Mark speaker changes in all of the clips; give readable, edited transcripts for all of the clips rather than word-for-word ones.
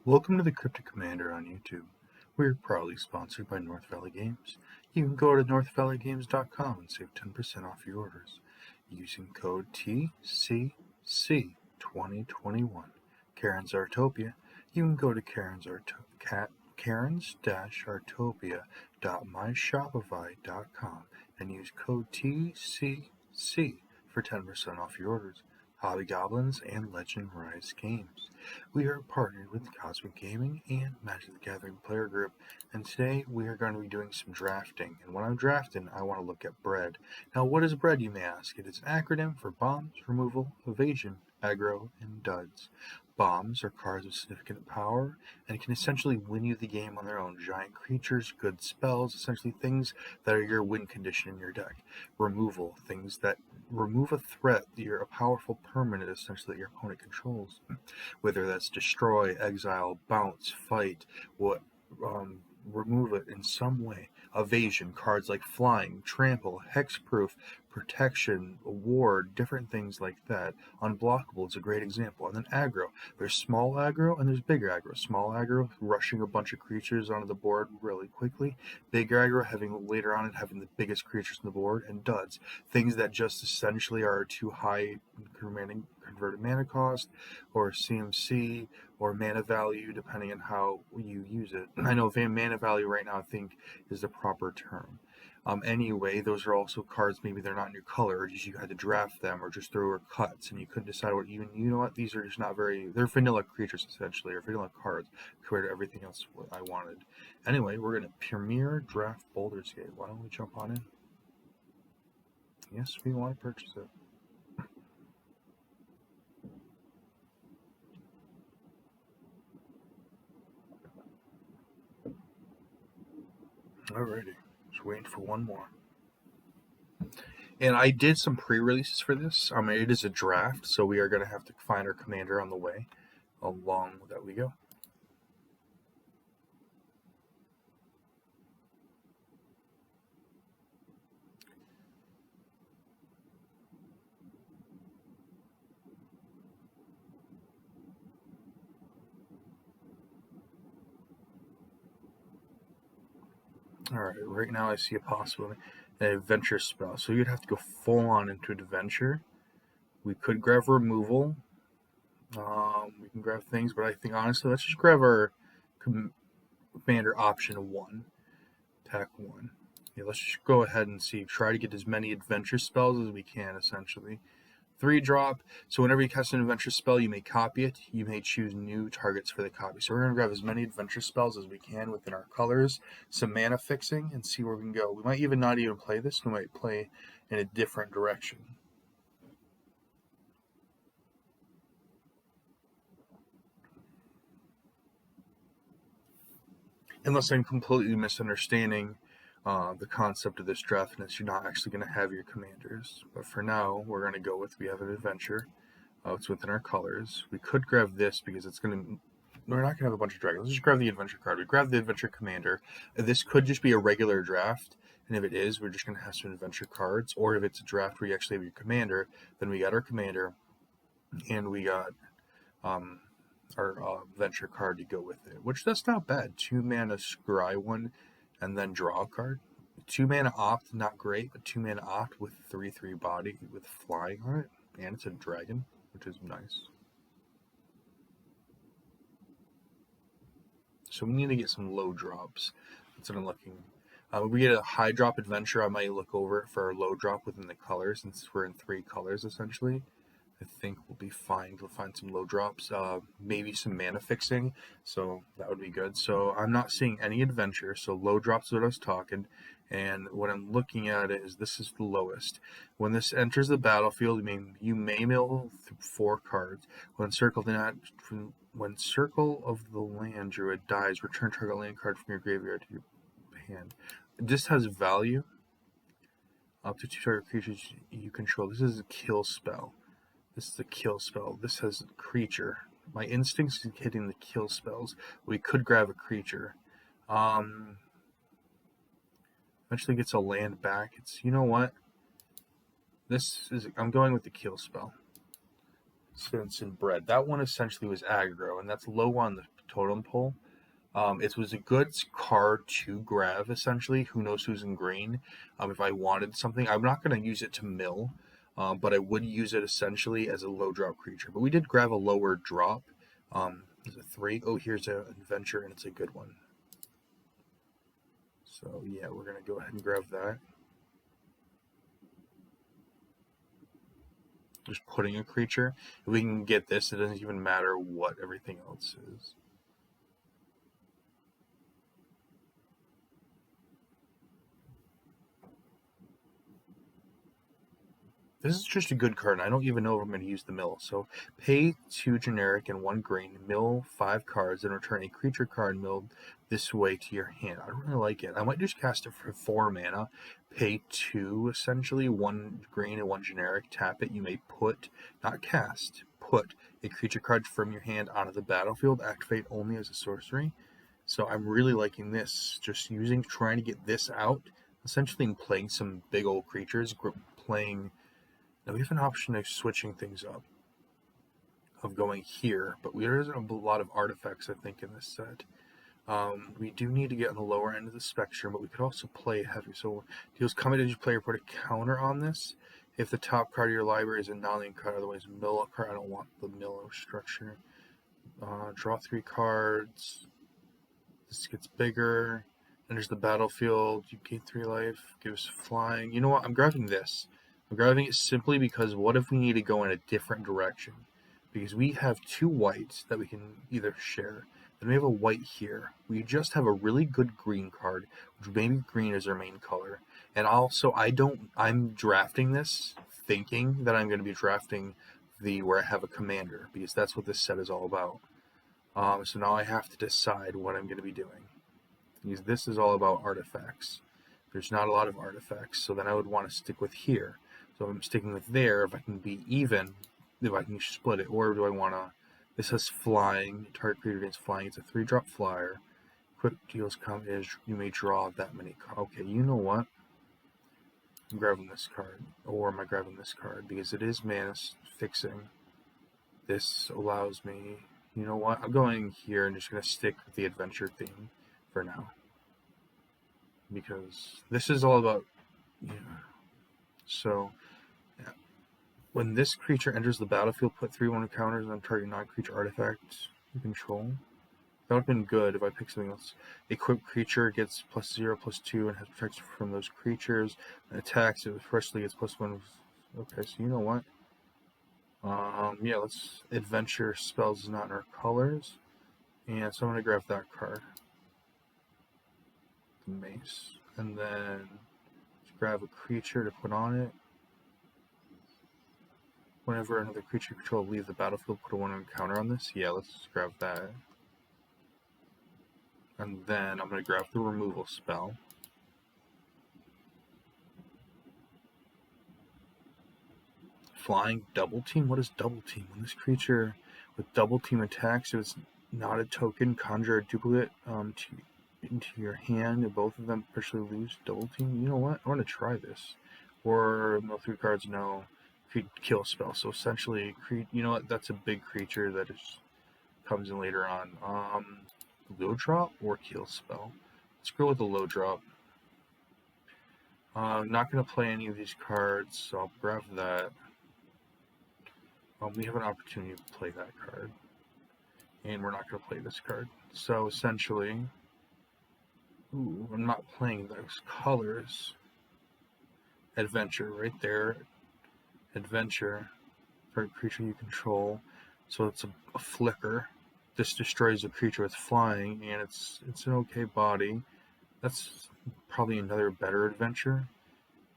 Speaker 1: Welcome to the Cryptic Commander on YouTube. We're proudly sponsored by North Valley Games. You can go to northvalleygames.com and save 10% off your orders using code TCC2021. Karen's Artopia. You can go to Karens-Artopia.myshopify.com and use code TCC for 10% off your orders. Hobby Goblins and Legend Rise Games. We are partnered with Cosmic Gaming and Magic the Gathering Player Group, and today we are going to be doing some drafting. And when I'm drafting, I want to look at bread. Now, what is bread, you may ask? It is an acronym for bombs, removal, evasion, aggro, and duds. Bombs are cards with significant power and can essentially win you the game on their own. Giant creatures, good spells, essentially things that are your win condition in your deck. Removal, things that remove a threat, a powerful permanent essentially that your opponent controls. Whether that's destroy, exile, bounce, fight, remove it in some way. Evasion, cards like flying, trample, hexproof, protection, ward, different things like that. Unblockable is a great example. And then aggro. There's small aggro and there's bigger aggro. Small aggro, rushing a bunch of creatures onto the board really quickly. Big aggro, having later on having the biggest creatures on the board. And duds, things that just essentially are too high converted mana cost, or CMC, or mana value, depending on how you use it. I know mana value right now, I think, is the proper term. Anyway, those are also cards, maybe they're not in your color, or just you had to draft them, or just throw cuts, and you couldn't decide what you know what, these are just not they're vanilla creatures, essentially, or vanilla cards, compared to everything else what I wanted. Anyway, we're going to Premier Draft Boulders Gate. Why don't we jump on in? Yes, we want to purchase it. Alrighty, just waiting for one more. And I did some pre-releases for this. It is a draft, so we are going to have to find our commander on the way. Along that we go. Alright, right now I see a possibility. An adventure spell. So you'd have to go full on into adventure. We could grab removal. We can grab things, but I think honestly, let's just grab our commander option 1. Attack 1. Yeah, let's just go ahead and try to get as many adventure spells as we can, essentially. 3-drop, so whenever you cast an adventure spell, you may copy it. You may choose new targets for the copy. So we're going to grab as many adventure spells as we can within our colors, some mana fixing, and see where we can go. We might even not even play this. We might play in a different direction. Unless I'm completely misunderstanding the concept of this draft, and you're not actually going to have your commanders. But for now, we're going to go with, we have an adventure. It's within our colors. We could grab this because it's going to, we're not going to have a bunch of dragons. Let's just grab the adventure card. We grab the adventure commander. This could just be a regular draft, and if it is, we're just going to have some adventure cards. Or if it's a draft where you actually have your commander, then we got our commander, and we got our adventure card to go with it, which that's not bad. 2 mana scry 1 and then draw a card. 2 mana opt, not great, but 2 mana opt with 3/3 body with flying on it, and it's a dragon, which is nice. So we need to get some low drops. That's what I'm looking. If we get a high drop adventure, I might look over it for our low drop within the colors, since we're in 3 colors essentially. I think we'll be fine. We'll find some low drops, maybe some mana fixing, so that would be good. So I'm not seeing any adventure, so low drops is what I was talking, and what I'm looking at is this is the lowest. When this enters the battlefield, you may mill 4 cards. When Circle of the Land Druid dies, return target land card from your graveyard to your hand. This has value up to 2 target creatures you control. This is a kill spell. This is a kill spell. This has a creature. My instincts is hitting the kill spells. We could grab a creature. Eventually gets a land back. You know what? I'm going with the kill spell. Since in bread. That one essentially was aggro, and that's low on the totem pole. It was a good card to grab, essentially. Who knows who's in green? If I wanted something, I'm not going to use it to mill, but I would use it essentially as a low drop creature. But we did grab a lower drop. Is it 3? Oh, here's an adventure, and it's a good one. So yeah, we're going to go ahead and grab that. Just putting a creature. If we can get this, it doesn't even matter what everything else is. This is just a good card. I don't even know if I'm going to use the mill. So pay 2 generic and 1 green, mill 5 cards, and return a creature card milled this way to your hand. I don't really like it. I might just cast it for 4 mana. Pay 2, essentially, 1 green and 1 generic. Tap it. You may put, not cast, put a creature card from your hand onto the battlefield. Activate only as a sorcery. So I'm really liking this. Just trying to get this out, essentially, and playing some big old creatures, playing. Now we have an option of switching things up, of going here, but there isn't a lot of artifacts, I think, in this set. We do need to get on the lower end of the spectrum, but we could also play heavy. So deals coming to player put a counter on this. If the top card of your library is a non-land card, otherwise mill up card. I don't want the mill structure. Draw 3 cards. This gets bigger. Enters the battlefield. You gain 3 life. Gives flying. You know what? I'm grabbing this. I'm grabbing it simply because what if we need to go in a different direction? Because we have 2 whites that we can either share. Then we have a white here. We just have a really good green card, which maybe green is our main color. And also, I'm drafting this thinking that I'm going to be drafting where I have a commander, because that's what this set is all about. So now I have to decide what I'm going to be doing. Because this is all about artifacts. There's not a lot of artifacts, so then I would want to stick with here. So if I'm sticking with there, if I can be even, if I can split it, or do I want to... This has flying. Target creature gains flying. It's a 3-drop flyer. Quick deals come is you may draw that many cards. Okay, you know what? I'm grabbing this card. Or am I grabbing this card? Because it is mana fixing. This allows me... You know what? I'm going here and just going to stick with the adventure theme for now. Because this is all about... Yeah. So... Yeah. When this creature enters the battlefield, put 3/1 counters on target non-creature artifacts you control. That would have been good if I picked something else. Equipped creature gets +0/+2 and has protection from those creatures. And attacks, it freshly gets +1. Okay, so you know what? Yeah, let's adventure spells is not in our colors. And so I'm going to grab that card. The mace. And then let's grab a creature to put on it. Whenever another creature you control leaves the battlefield, put a 1/1 counter on this. Yeah, let's grab that. And then I'm going to grab the removal spell. Flying double team? What is double team? When this creature with double team attacks, if it's not a token, conjure a duplicate into your hand, and both of them partially lose double team. You know what? I want to try this. Or mill 3 cards, no. Kill spell. So essentially, you know what? That's a big creature that comes in later on. Low drop or kill spell. Let's go with the low drop. I'm not going to play any of these cards, so I'll grab that. We have an opportunity to play that card. And we're not going to play this card. So essentially, I'm not playing those colors. Adventure, right there. Adventure, for a creature you control. So it's a flicker. This destroys a creature with flying, and it's an okay body. That's probably another better adventure.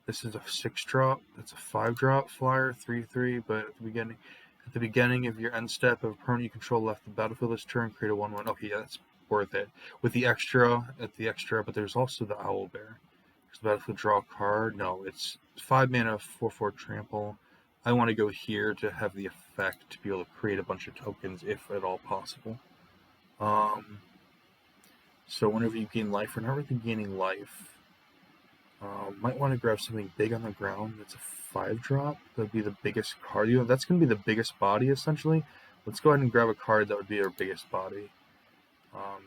Speaker 1: This is a 6-drop. That's a 5-drop flyer, 3/3. But at the beginning of your end step, if a permanent you control left the battlefield this turn, create a 1/1. Okay, yeah, that's worth it. With the extra, but there's also the owl bear. There's the battlefield draw a card. No, it's 5 mana, 4/4 trample. I want to go here to have the effect to be able to create a bunch of tokens, if at all possible. So whenever you gain life, we're not really gaining life. Might want to grab something big on the ground. That's a 5-drop. That would be the biggest card. That's going to be the biggest body, essentially. Let's go ahead and grab a card that would be our biggest body.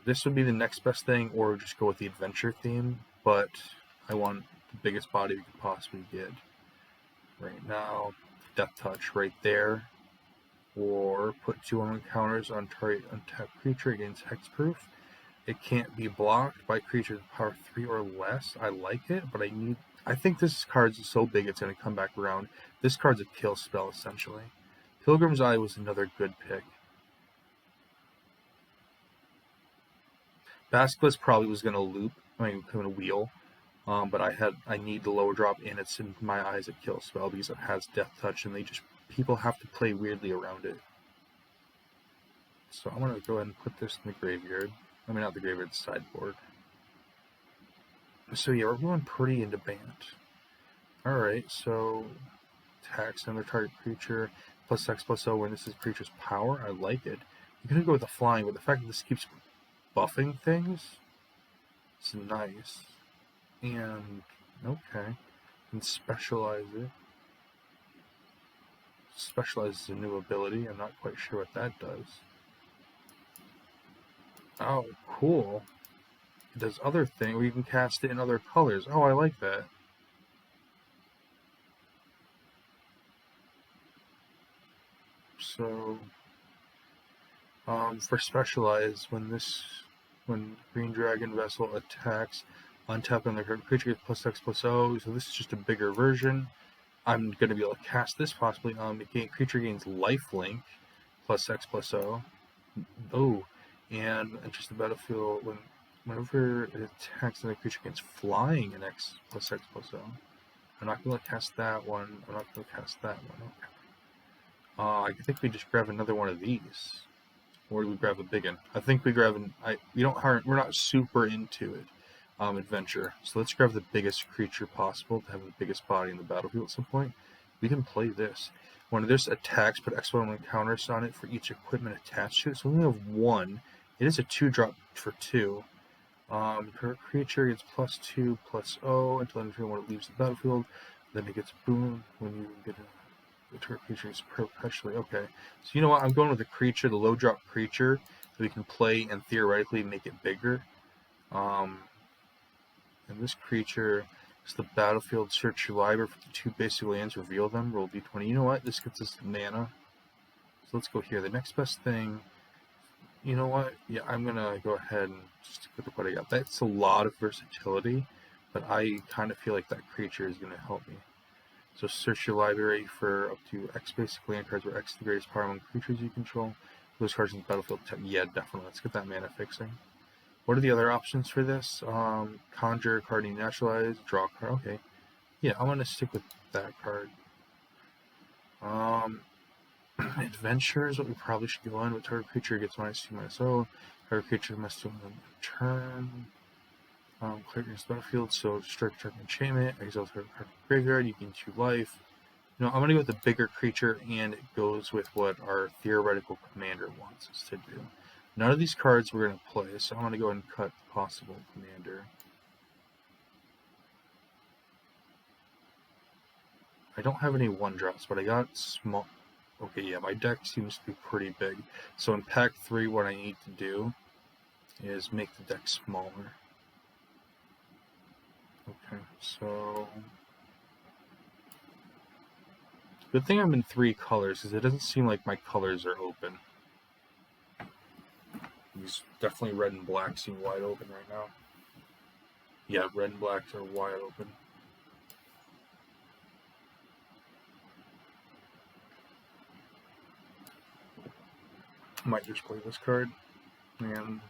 Speaker 1: This would be the next best thing, or just go with the adventure theme, but I want the biggest body we could possibly get right now. Death Touch right there, or put 2 counters on target untapped creature against hexproof. It can't be blocked by creatures with power 3 or less. I like it, but I think this card's so big it's going to come back around. This card's a kill spell, essentially. Pilgrim's Eye was another good pick. Basilisk probably was going to loop, going to wheel, but I need the lower drop, and it's in my eyes a kill spell because it has Death Touch, and people have to play weirdly around it. So I'm going to go ahead and put this in the graveyard. I mean, not the graveyard, the sideboard. So yeah, we're going pretty into band. Alright, so tax another target creature, plus X plus O when this is creature's power. I like it. You're going to go with the flying, but the fact that this keeps buffing things is nice. And, okay. And specialize it. Specialize is a new ability. I'm not quite sure what that does. Oh, cool. It does other things. We can cast it in other colors. Oh, I like that. So, for specialize, when Green Dragon Vessel attacks, untap on the creature gets plus X plus O. So this is just a bigger version. I'm going to be able to cast this possibly. The creature gains lifelink plus X plus O. Oh, and just the battlefield whenever it attacks another creature gains flying and X plus X plus O. I'm not going to cast that one. I'm not going to cast that one. Okay. I think we just grab another one of these. Or do we grab a big one? I think we grab we're not super into it. Adventure. So let's grab the biggest creature possible to have the biggest body in the battlefield at some point. We can play this. When this attacks, put X1 counters on it for each equipment attached to it. So we only have one. It is a 2-drop for 2. Per creature gets +2 +0 until when it leaves the battlefield. Then it gets boom when you get the target creature is perpetually. Okay. So you know what? I'm going with the creature, the low drop creature that we can play and theoretically make it bigger. And this creature is the battlefield. Search your library for the 2 basic lands, reveal them, roll d20. You know what? This gets us mana. So let's go here. The next best thing. You know what? Yeah, I'm going to go ahead and stick with what I got. That's a lot of versatility, but I kind of feel like that creature is going to help me. So search your library for up to X basic land cards where X is the greatest power among creatures you control. Those cards in the battlefield. Yeah, definitely. Let's get that mana fixing. What are the other options for this? Conjure, card denaturalize, draw a card. Okay. Yeah, I'm going to stick with that card. Adventure is what we probably should go on with. Target creature gets -2/-0. Target creature must do on turn. Clear your battlefield, so strike enchantment, exile target card from graveyard, you gain 2 life. I'm going to go with the bigger creature, and it goes with what our theoretical commander wants us to do. None of these cards we're going to play, so I'm going to go ahead and cut the possible commander. I don't have any 1-drops, but I got small. Okay, yeah, my deck seems to be pretty big. So in pack 3, what I need to do is make the deck smaller. Okay, so good thing I'm in 3 colors, because it doesn't seem like my colors are open. These definitely red and black seem wide open right now. Yeah, red and blacks are wide open. Might just play this card, and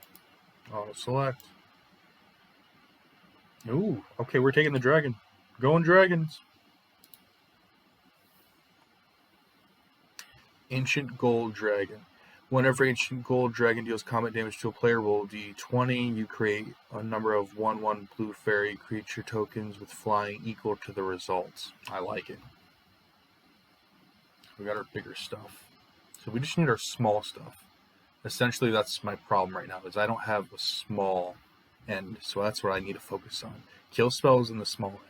Speaker 1: I'll select. Ooh, okay, we're taking the dragon. Going dragons. Ancient Gold Dragon. Whenever Ancient Gold Dragon deals combat damage to a player, roll d20. You create a number of 1/1 blue fairy creature tokens with flying equal to the results. I like it. We got our bigger stuff. So we just need our small stuff. Essentially, that's my problem right now, is I don't have a small end, so that's what I need to focus on. Kill spells in the small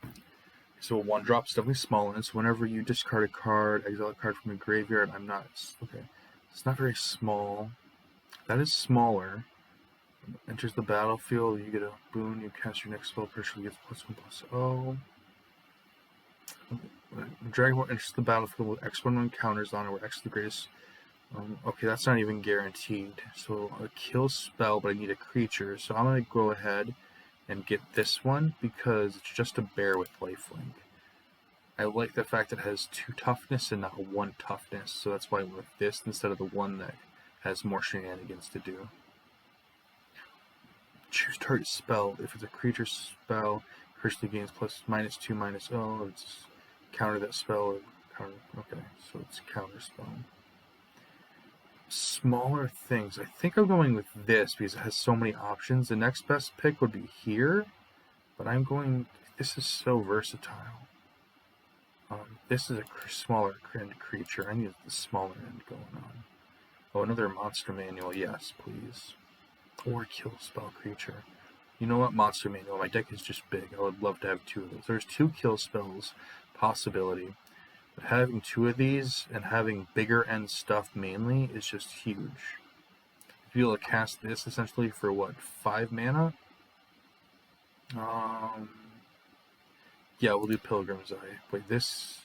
Speaker 1: end. So a 1-drop is definitely small end, so whenever you discard a card, exile a card from the graveyard, okay. It's not very small. That is smaller. Enters the battlefield, you get a boon, you cast your next spell, pressure gets +1/+0. Dragonborn enters the battlefield with X1 counters on it, where X is the greatest. Okay, that's not even guaranteed. So a kill spell, but I need a creature. So I'm going to go ahead and get this one because it's just a bear with lifelink. I like the fact that it has 2 toughness and not 1 toughness. So that's why I went with this instead of the one that has more shenanigans to do. Choose target spell. If it's a creature spell, personally gains +(-2/-0). It's counter that spell. Okay, so it's counter spell. Smaller things. I think I'm going with this because it has so many options. The next best pick would be here, but I'm going. This is so versatile. This is a smaller end creature. I need the smaller end going on. Oh, another monster manual. Yes, please. Or kill spell creature. You know what? Monster manual. My deck is just big. I would love to have 2 of those. There's 2 kill spells possibility. But having 2 of these and having bigger end stuff mainly is just huge. If you will cast this essentially for what, 5 mana? Yeah, we'll do Pilgrim's Eye. Wait, this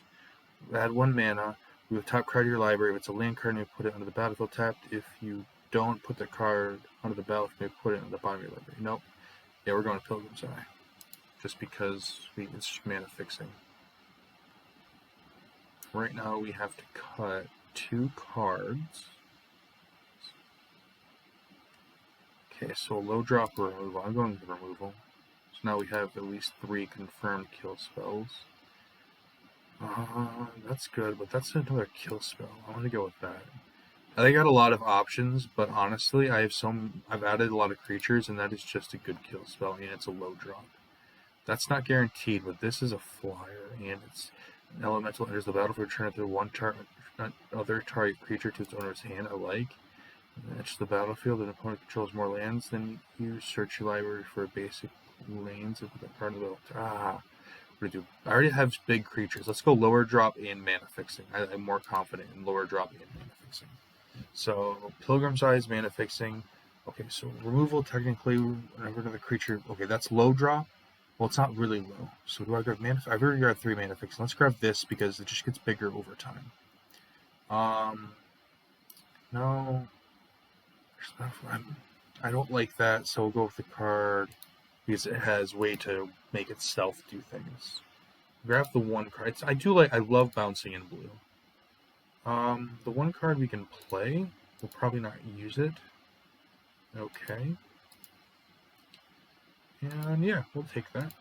Speaker 1: add 1 mana. We have top card of your library. If it's a land card, you put it under the battlefield tapped. If you don't put the card under the battlefield, you put it in the bottom of your library. Nope. Yeah, we're going to Pilgrim's Eye. Just because it's mana fixing. Right now we have to cut 2 cards. Okay, so low drop removal. I'm going with removal. So now we have at least 3 confirmed kill spells. That's good, but that's another kill spell. I want to go with that. I got a lot of options, but honestly, I've added a lot of creatures, and that is just a good kill spell, and it's a low drop. That's not guaranteed, but this is a flyer, and it's an elemental enters the battlefield, return it to one other target creature to its owner's hand. I like. Enters the battlefield, and opponent controls more lands than you. Search your library for basic lanes and put that card in the middle. What do I do? I already have big creatures. Let's go lower drop and mana fixing. I'm more confident in lower drop and mana fixing. So Pilgrim's Eye is mana fixing. Okay, so removal technically whenever another creature. Okay, that's low drop. Well, it's not really low. So do I grab mana? I've already grabbed 3 mana fixing. Let's grab this because it just gets bigger over time. No. I don't like that, so we'll go with the card because it has way to make itself do things. Grab the 1 card. I love bouncing in blue. The 1 card we can play. We'll probably not use it. Okay. And yeah, we'll take that.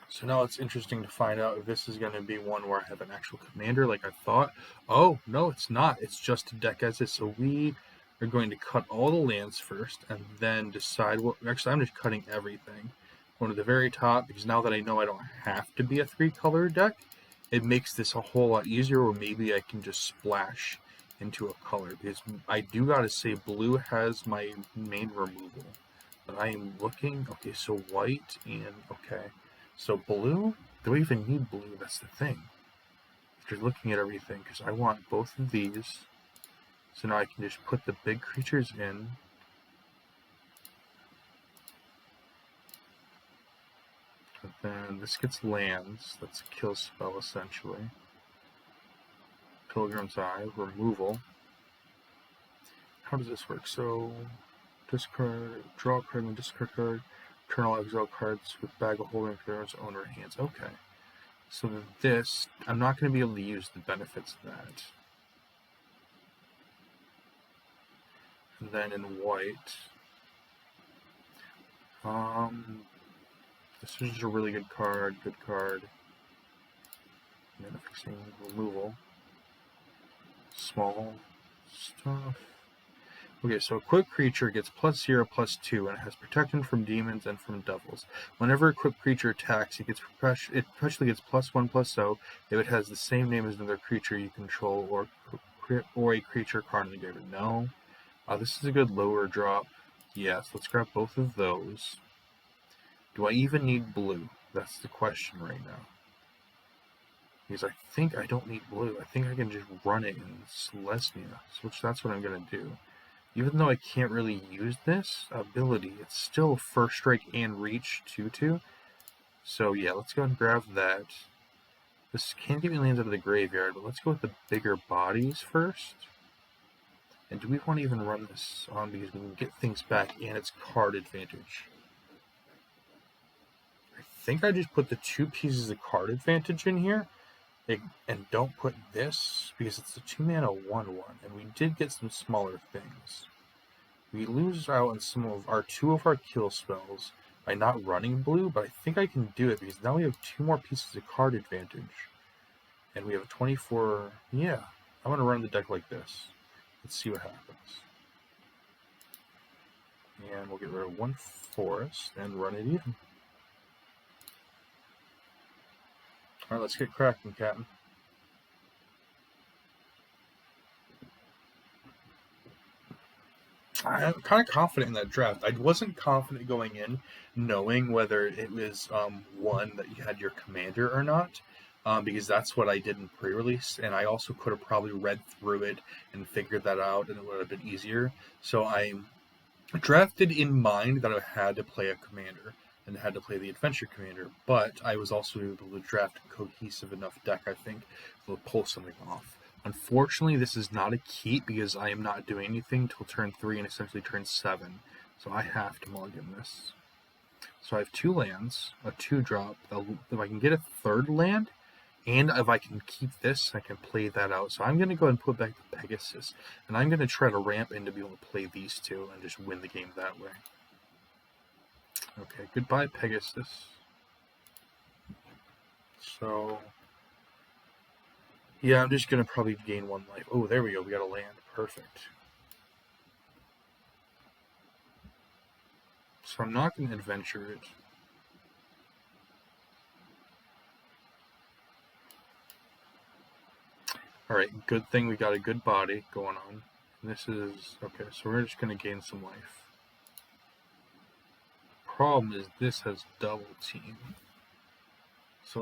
Speaker 1: So now it's interesting to find out if this is going to be one where I have an actual commander like I thought. Oh, no, it's not. It's just a deck as is. So we are going to cut all the lands first and then decide what... Actually, I'm just cutting everything. Going to the very top, because now that I know I don't have to be a 3-color deck, it makes this a whole lot easier, or maybe I can just splash into a color. Because I do got to say, blue has my main removal. But I am looking... Okay, so white and... Okay. So blue? Do I even need blue? That's the thing. If you're looking at everything, because I want both of these. So now I can just put the big creatures in. And then this gets lands. That's a kill spell, essentially. Pilgrim's Eye, removal. How does this work? So, discard, draw a card and discard card. Turn all exile cards with bag of holding for their owner hands. Okay. So this, I'm not going to be able to use the benefits of that. And then in white, this is just a really good card. Good card. Mana fixing, removal. Small stuff. Okay, so a quick creature gets +0/+2 and it has protection from demons and from devils. Whenever a quick creature attacks, it perpetually gets +1/+0 if it has the same name as another creature you control or a creature card in the graveyard. No. This is a good lower drop. Yes, let's grab both of those. Do I even need blue? That's the question right now. because I think I don't need blue. I think I can just run it in Selesnya, which that's what I'm going to do. Even though I can't really use this ability, it's still First Strike and Reach 2/2. So yeah, let's go and grab that. This can give me lands out of the graveyard, but let's go with the bigger bodies first. And do we want to even run this on because we can get things back and it's card advantage? I think I just put the 2 pieces of card advantage in here and don't put this because it's a 2-mana 1/1, and we did get some smaller things. We lose out on some of our 2 of our kill spells by not running blue, but I think I can do it because now we have 2 more pieces of card advantage. And we have a 24. Yeah, I'm going to run the deck like this. Let's see what happens. And we'll get rid of 1 forest and run it even. Alright, let's get cracking, Captain. I'm kind of confident in that draft. I wasn't confident going in, knowing whether it was one that you had your commander or not, because that's what I did in pre-release, and I also could have probably read through it and figured that out, and it would have been easier. So I drafted in mind that I had to play a commander and had to play the adventure commander, but I was also able to draft a cohesive enough deck, I think, to pull something off. Unfortunately, this is not a keep because I am not doing anything till turn 3 and essentially turn 7. So I have to mulligan this. So I have 2 lands, a 2-drop. If I can get a 3rd land, and if I can keep this, I can play that out. So I'm going to go ahead and put back the Pegasus. And I'm going to try to ramp in to be able to play these 2 and just win the game that way. Okay, goodbye, Pegasus. So yeah, I'm just going to probably gain 1 life. Oh, there we go. We got a land. Perfect. So I'm not going to adventure it. Alright, good thing we got a good body going on. And this is... okay, so we're just going to gain some life. Problem is this has double team. So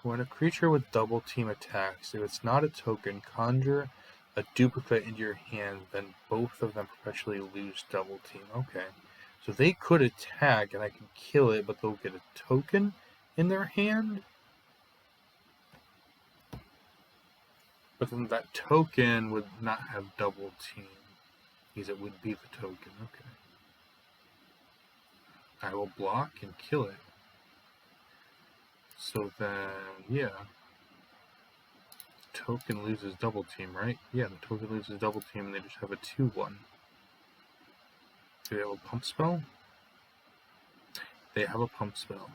Speaker 1: when a creature with double team attacks, if it's not a token, conjure a duplicate into your hand, then both of them perpetually lose double team. Okay. So they could attack and I can kill it, but they'll get a token in their hand? But then that token would not have double team, because it would be the token. Okay. I will block and kill it. So then, yeah. Token loses double team, right? Yeah, the token loses double team and they just have a 2/1. Do they have a pump spell? They have a pump spell.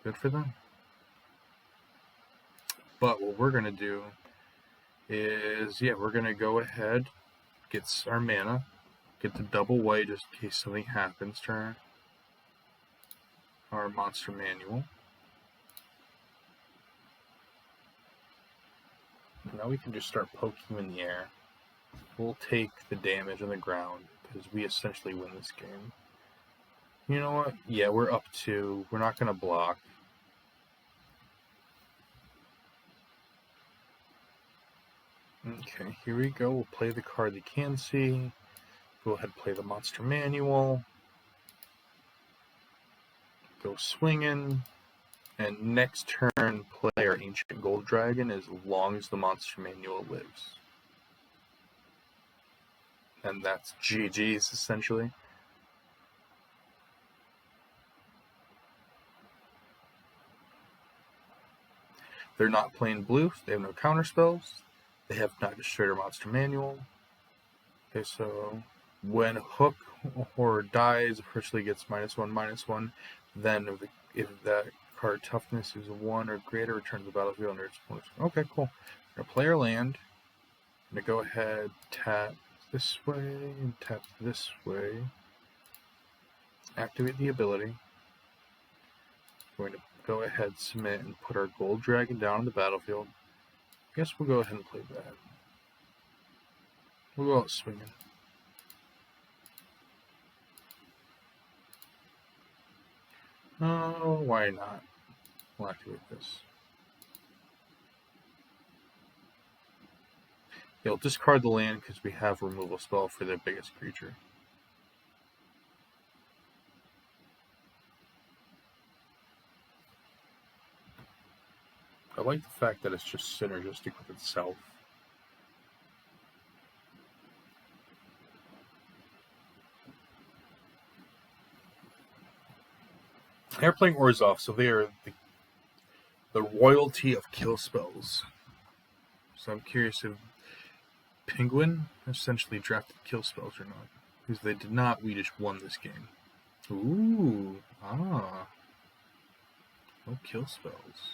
Speaker 1: Good for them. But what we're going to do is, yeah, we're going to go ahead, get our mana, get the double white just in case something happens to our monster manual. Now we can just start poking him in the air. We'll take the damage on the ground because we essentially win this game. You know what? Yeah, we're up 2. We're not going to block. Okay, here we go. We'll play the card you can see. Go ahead and play the monster manual. Go swinging. And next turn, play our ancient gold dragon as long as the monster manual lives. And that's GG's essentially. They're not playing blue, they have no counter spells. They have not destroyed our monster manual. Okay, so when Hook or dies, virtually gets -1/-1. Then if that card toughness is 1 or greater, return to the battlefield under its opponent's. Okay, cool. We're gonna play our land. I'm gonna go ahead, tap this way and tap this way. Activate the ability. We're going to go ahead, submit, and put our gold dragon down on the battlefield. I guess we'll go ahead and play that. We'll go out swinging. Oh, why not? We'll activate this. You'll discard the land because we have removal spell for the biggest creature. I like the fact that it's just synergistic with itself. They're playing Orzhov, so they are the royalty of kill spells. So I'm curious if Penguin essentially drafted kill spells or not. Because they did not, we just won this game. Ooh, no kill spells.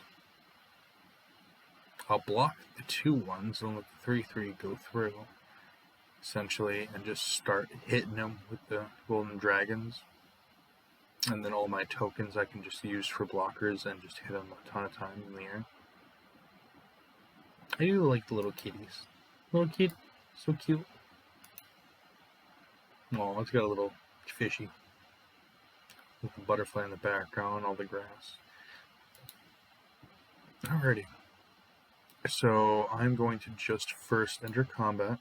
Speaker 1: I'll block the 2/1s and let the 3/3 go through, essentially, and just start hitting them with the golden dragons. And then all my tokens I can just use for blockers and just hit them a ton of times in the air. I do like the little kitties. Little kid, so cute. Oh, it's got a little fishy with the butterfly in the background, all the grass. Alrighty. So I'm going to just first enter combat.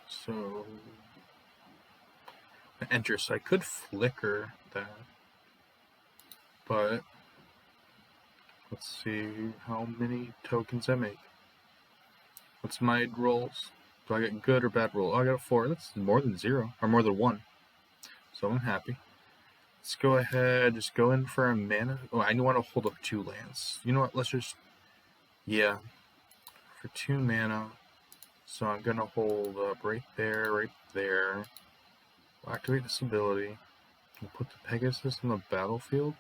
Speaker 1: So enter. So I could flicker that, but let's see how many tokens I make. What's my rolls? Do I get good or bad roll? Oh, I got a 4. That's more than 0, or more than 1. So I'm happy. Let's go ahead, just go in for a mana. Oh, I want to hold up 2 lands. You know what? Let's just, yeah, for 2 mana. So I'm gonna hold up right there, right there. We'll activate this ability. We'll put the Pegasus on the battlefield.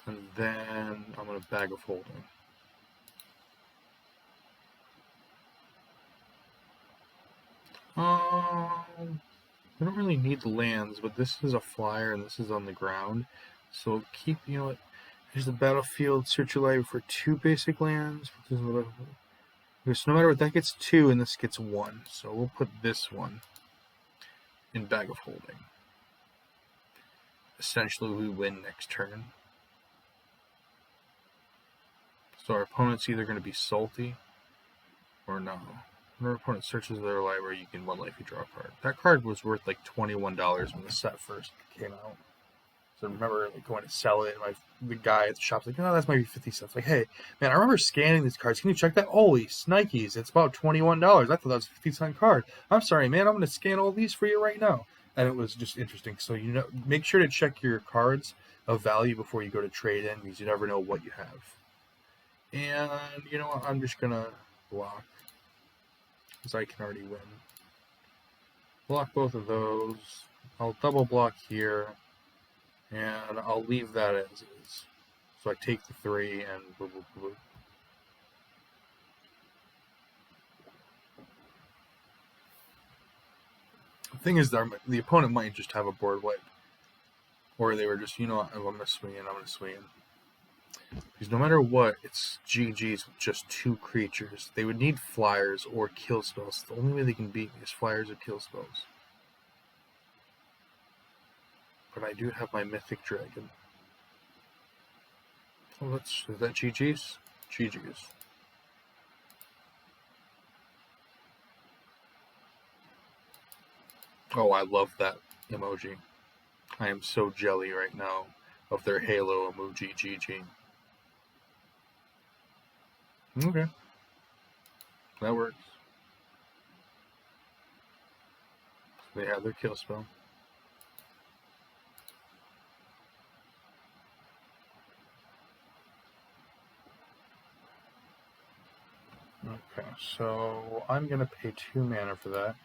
Speaker 1: And then I'm gonna Bag of Holding. I don't really need the lands, but this is a flyer and this is on the ground. So keep, you know what? Here's the battlefield. Search your library for 2 basic lands. So no matter what, that gets 2 and this gets 1. So we'll put this one in Bag of Holding. Essentially, we win next turn. So our opponent's either going to be salty or no. When our opponent searches their library, you can 1 life, you draw a card. That card was worth like $21 when the set first came out. So I remember like going to sell it, and the guy at the shop's like, "Oh, that's maybe 50 cents." Like, hey, man, I remember scanning these cards. Can you check that? Holy Nikes, it's about $21. I thought that was a 50-cent card. I'm sorry, man. I'm going to scan all these for you right now. And it was just interesting. So make sure to check your cards of value before you go to trade in, because you never know what you have. And you know what? I'm just gonna block, because I can already win. Block both of those. I'll double block here. And I'll leave that as is. So I take the 3 and boop, boop, boop. The thing is, the opponent might just have a board wipe. Or they were just, you know what, I'm going to swing in, I'm going to swing in. Because no matter what, it's GG's with just 2 creatures. They would need flyers or kill spells. The only way they can beat me is flyers or kill spells. But I do have my Mythic Dragon. Oh, is that GG's? GG's. Oh, I love that emoji. I am so jelly right now of their Halo emoji. GG. Okay. That works. They have their kill spell. Okay, so I'm going to pay 2 mana for that.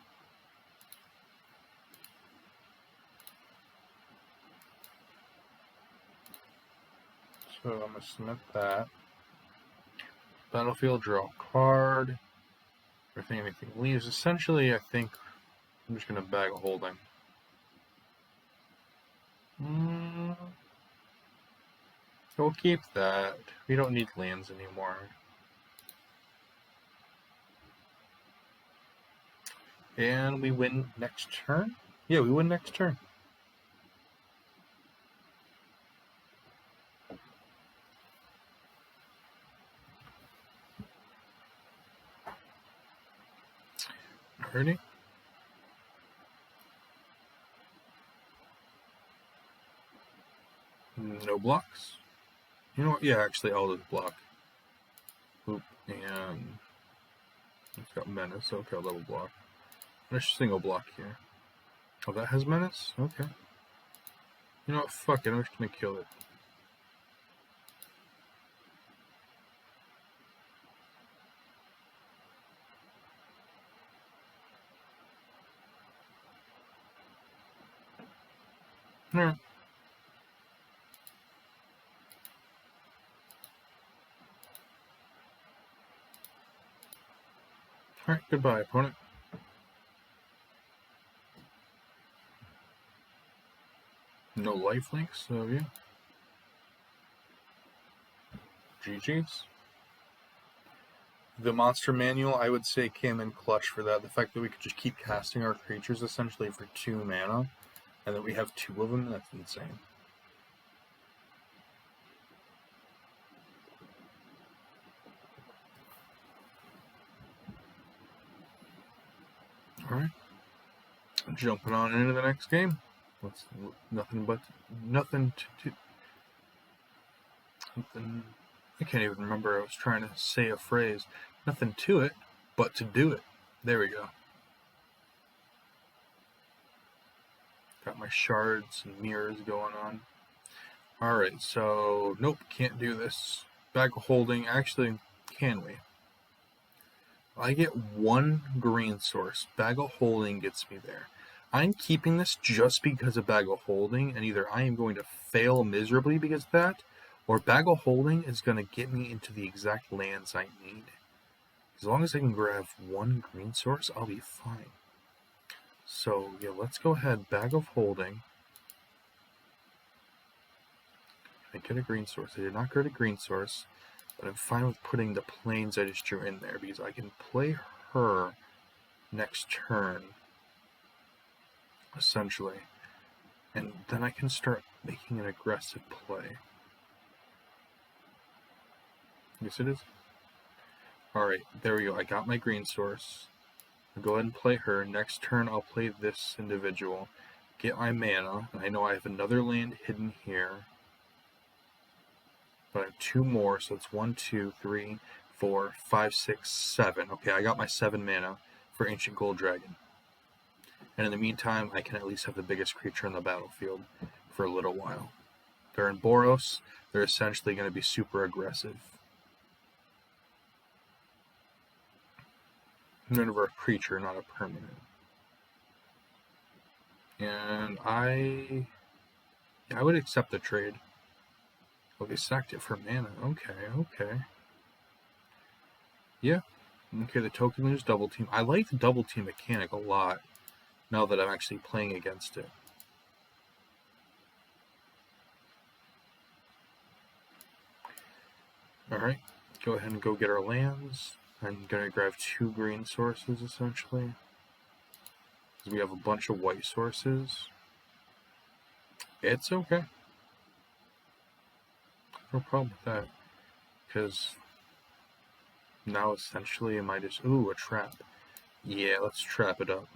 Speaker 1: So I'm going to submit that. Battlefield, draw a card. If anything leaves, essentially, I think I'm just going to Bag of Holding. We'll keep that. We don't need lands anymore. And we win next turn? Yeah, we win next turn. Ready? No blocks. You know what? Yeah, actually, I'll just block. Oop, and it's got menace. Okay, I'll double block. There's a single block here. Oh, that has menace? Okay. You know what? Fuck it. I'm just gonna kill it. Alright. Alright, goodbye, opponent. No life links, so yeah. GG's. The monster manual, I would say, came in clutch for that. The fact that we could just keep casting our creatures essentially for 2 mana, and that we have 2 of them, that's insane. Alright. Jumping on into the next game. Nothing. I can't even remember. I was trying to say a phrase. Nothing to it, but to do it. There we go. Got my shards and mirrors going on. Alright, so nope, can't do this. Bag of holding. Actually, can we? I get 1 green source. Bag of holding gets me there. I'm keeping this just because of bag of holding, and either I am going to fail miserably because of that, or bag of holding is going to get me into the exact lands I need. As long as I can grab 1 green source, I'll be fine. So yeah, let's go ahead. Bag of holding. I get a green source. I did not get a green source, but I'm fine with putting the planes I just drew in there because I can play her next turn, essentially, and then I can start making an aggressive play. Yes, it is. Alright, there we go. I got my green source. I'll go ahead and play her. Next turn, I'll play this individual. Get my mana. I know I have another land hidden here, but I have 2 more, so it's 1, 2, 3, 4, 5, 6, 7. Okay, I got my 7 mana for Ancient Gold Dragon. And in the meantime, I can at least have the biggest creature on the battlefield for a little while. They're in Boros. They're essentially going to be super aggressive. They're a creature, not a permanent. And I would accept the trade. Oh, they sacked it for mana. Okay. Yeah. Okay, the token lose double team. I like the double team mechanic a lot now that I'm actually playing against it. Alright, go ahead and go get our lands. I'm going to grab 2 green sources, essentially. Because we have a bunch of white sources. It's okay. No problem with that. Because now, essentially, I might just... Ooh, a trap. Yeah, let's trap it up.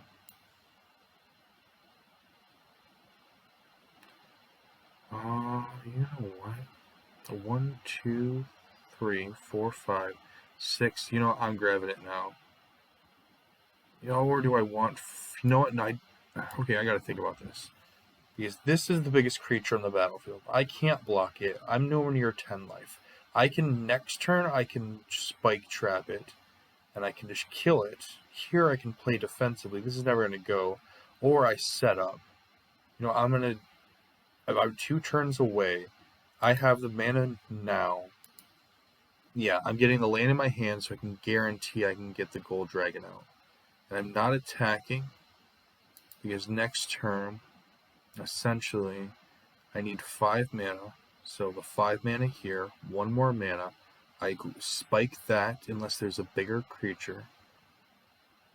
Speaker 1: You know what? 1, 2, 3, 4, 5, 6. You know what? I'm grabbing it now. You know, or do I want... You know what? No, okay, I gotta think about this. Because this is the biggest creature on the battlefield. I can't block it. I'm nowhere near 10 life. I can, next turn, I can spike trap it. And I can just kill it. Here I can play defensively. This is never going to go. Or I set up. You know, I'm 2 turns away. I have the mana now. Yeah, I'm getting the land in my hand so I can guarantee I can get the gold dragon out. And I'm not attacking because next turn, essentially, I need 5 mana. So the 5 mana here, 1 more mana. I spike that unless there's a bigger creature.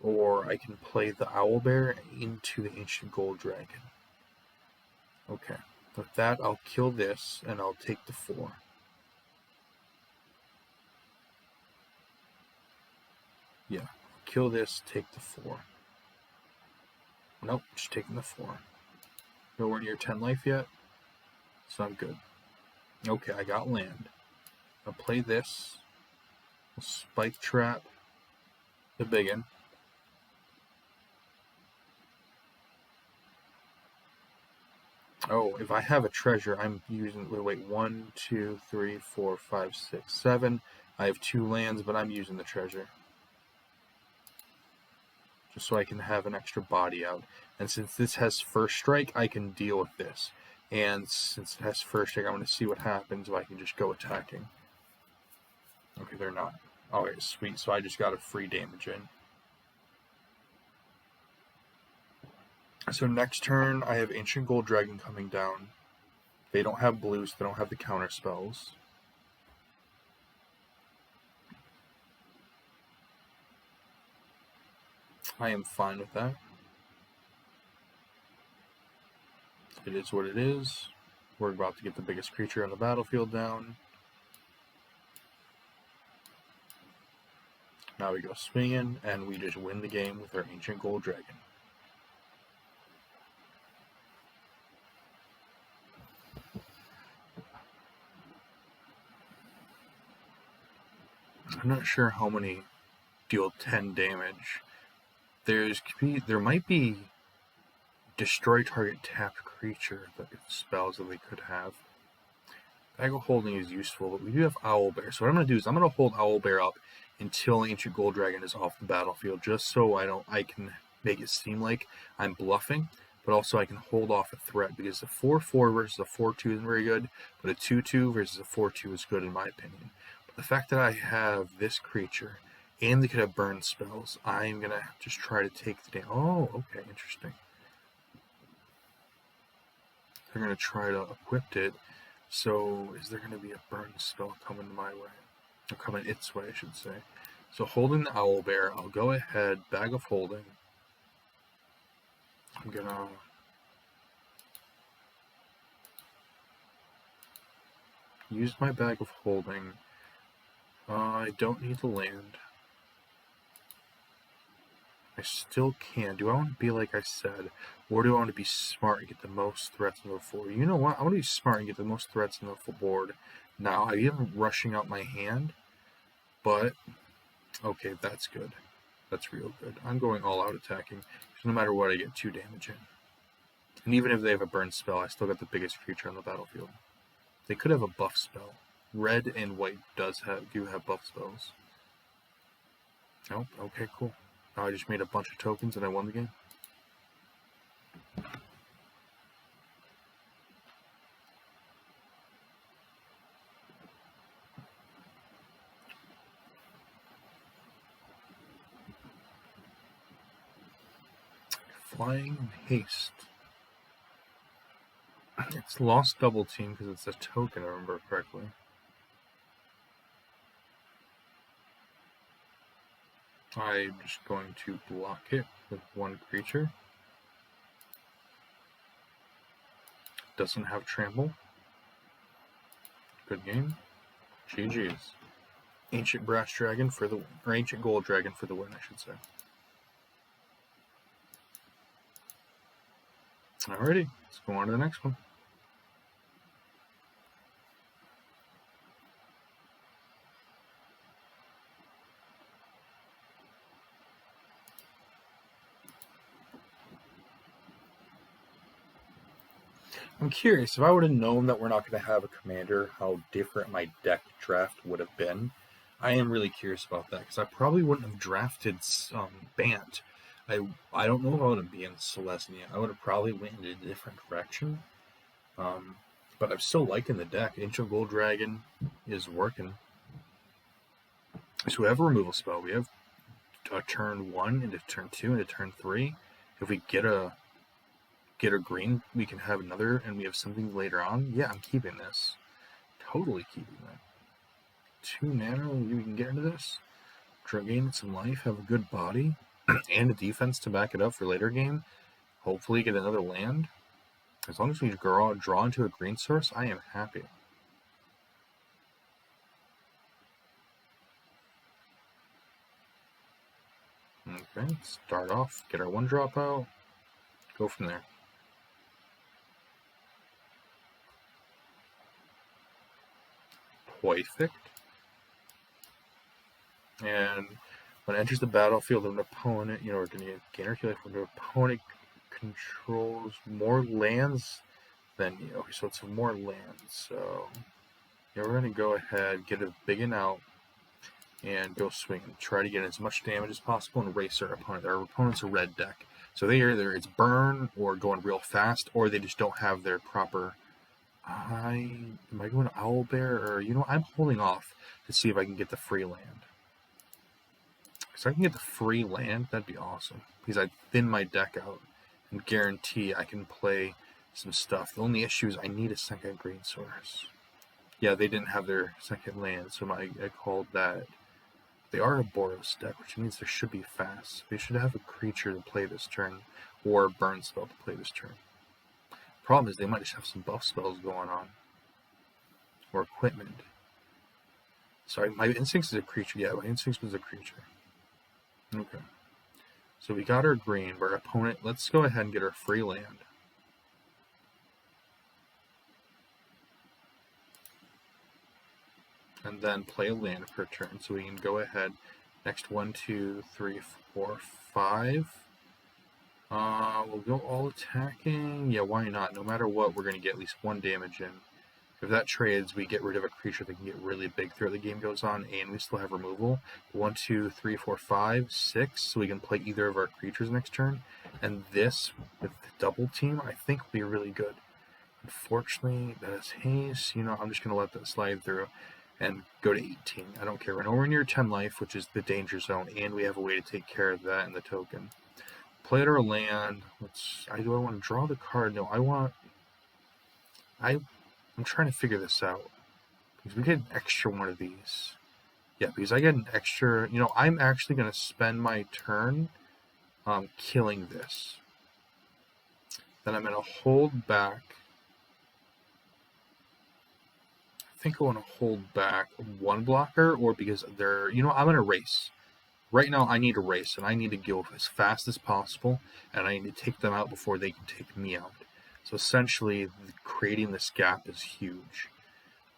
Speaker 1: or I can play the owlbear into the ancient gold dragon. Okay, with that I'll kill this and I'll take the 4. Yeah, kill this, take the 4. Nope, just taking the 4. Nowhere near 10 life yet, so I'm good. Okay, I got land. I'll play this. I'll spike trap the biggin. Oh, if I have a treasure, I'm using. Wait, 1, 2, 3, 4, 5, 6, 7. I have 2 lands, but I'm using the treasure. Just so I can have an extra body out. And since this has first strike, I can deal with this. And since it has first strike, I want to see what happens if I can just go attacking. Okay, they're not. Alright, sweet. So I just got a free damage in. So next turn, I have Ancient Gold Dragon coming down. They don't have blues, so they don't have the counter spells. I am fine with that. It is what it is. We're about to get the biggest creature on the battlefield down. Now we go swinging, and we just win the game with our Ancient Gold Dragon. I'm not sure how many deal 10 damage. There might be destroy target tapped creature spells that they could have. Bag of Holding is useful, but we do have Owlbear. So what I'm going to do is I'm going to hold Owlbear up until Ancient Gold Dragon is off the battlefield, just so I can make it seem like I'm bluffing, but also I can hold off a threat, because the 4/4 versus a 4/2 isn't very good, but a 2/2 versus a 4/2 is good in my opinion. But the fact that I have this creature and they could have burn spells, I'm going to just try to take the damage. Oh, okay, interesting. They're going to try to equip it. So is there going to be a burn spell coming my way? Or coming its way, I should say. So holding the Owlbear, I'll go ahead, Bag of Holding. I'm going to use my Bag of Holding. I don't need the land. I still can. Do I want to be like I said, or do I want to be smart and get the most threats on the board? You know what? I want to be smart and get the most threats on the board. Now, I am rushing out my hand, but okay, that's good. That's real good. I'm going all out attacking, so no matter what, I get 2 damage in. And even if they have a burn spell, I still got the biggest creature on the battlefield. They could have a buff spell. Red and white do have buff spells. Oh, okay, cool. Now I just made a bunch of tokens and I won the game. Flying and haste. It's lost double team because it's a token, if I remember correctly. I'm just going to block it with 1 creature. Doesn't have trample. Good game. GG's. Ancient Brass Dragon for the win. Or Ancient Gold Dragon for the win, I should say. Alrighty, let's go on to the next one. I'm curious, if I would have known that we're not going to have a commander, how different my deck draft would have been. I am really curious about that, because I probably wouldn't have drafted Bant. I don't know if I would have been Selesnya. I would have probably went in a different direction. But I'm still liking the deck. Ancient Gold Dragon is working. So we have a removal spell. We have a turn 1 into turn 2 into turn 3. If we get a green, we can have another, and we have something later on. Yeah, I'm keeping this. Totally keeping that. 2 nano, you can get into this. Gain some life, have a good body. and a defense to back it up for later game. Hopefully get another land. As long as we draw into a green source, I am happy. Okay, start off, get our 1-drop out, go from there. Perfect. And when it enters the battlefield of an opponent, we're going to gain our life when the opponent controls more lands than you. Okay, so it's more lands. So we're going to go ahead, get a big and out, and go swing and try to get as much damage as possible and race our opponent. Our opponent's a red deck, so they either it's burn or going real fast, or they just don't have their proper. Am I going Owlbear, or I'm holding off to see if I can get the free land. So I can get the free land, that'd be awesome, because I'd thin my deck out and guarantee I can play some stuff. The only issue is I need a second green source. Yeah, they didn't have their second land, so I called that. They are a Boros deck, which means they should be fast. They should have a creature to play this turn, or a burn spell to play this turn. Problem is they might just have some buff spells going on, or equipment. Sorry, my instincts is a creature. Yeah, my instincts was a creature. Okay. So we got our green, but our opponent, let's go ahead and get our free land. And then play a land per turn. So we can go ahead. Next 1, 2, 3, 4, 5. We'll go all attacking. Yeah, why not? No matter what, we're going to get at least 1 damage in. If that trades, we get rid of a creature that can get really big throughout the game goes on, and we still have removal. 1, 2, 3, 4, 5, 6. So we can play either of our creatures next turn. And this, with the double team, I think will be really good. Unfortunately, that is haste. I'm just going to let that slide through and go to 18. I don't care. We're nowhere near 10 life, which is the danger zone, and we have a way to take care of that in the token. Play our land. Do I want to draw the card? No, I'm trying to figure this out. Because we get an extra one of these. Yeah, because I get an extra... I'm actually going to spend my turn killing this. Then I'm going to hold back. I think I want to hold back 1 blocker, or because they're... I'm going to race. Right now, I need a race, and I need to go as fast as possible, and I need to take them out before they can take me out. So essentially, creating this gap is huge.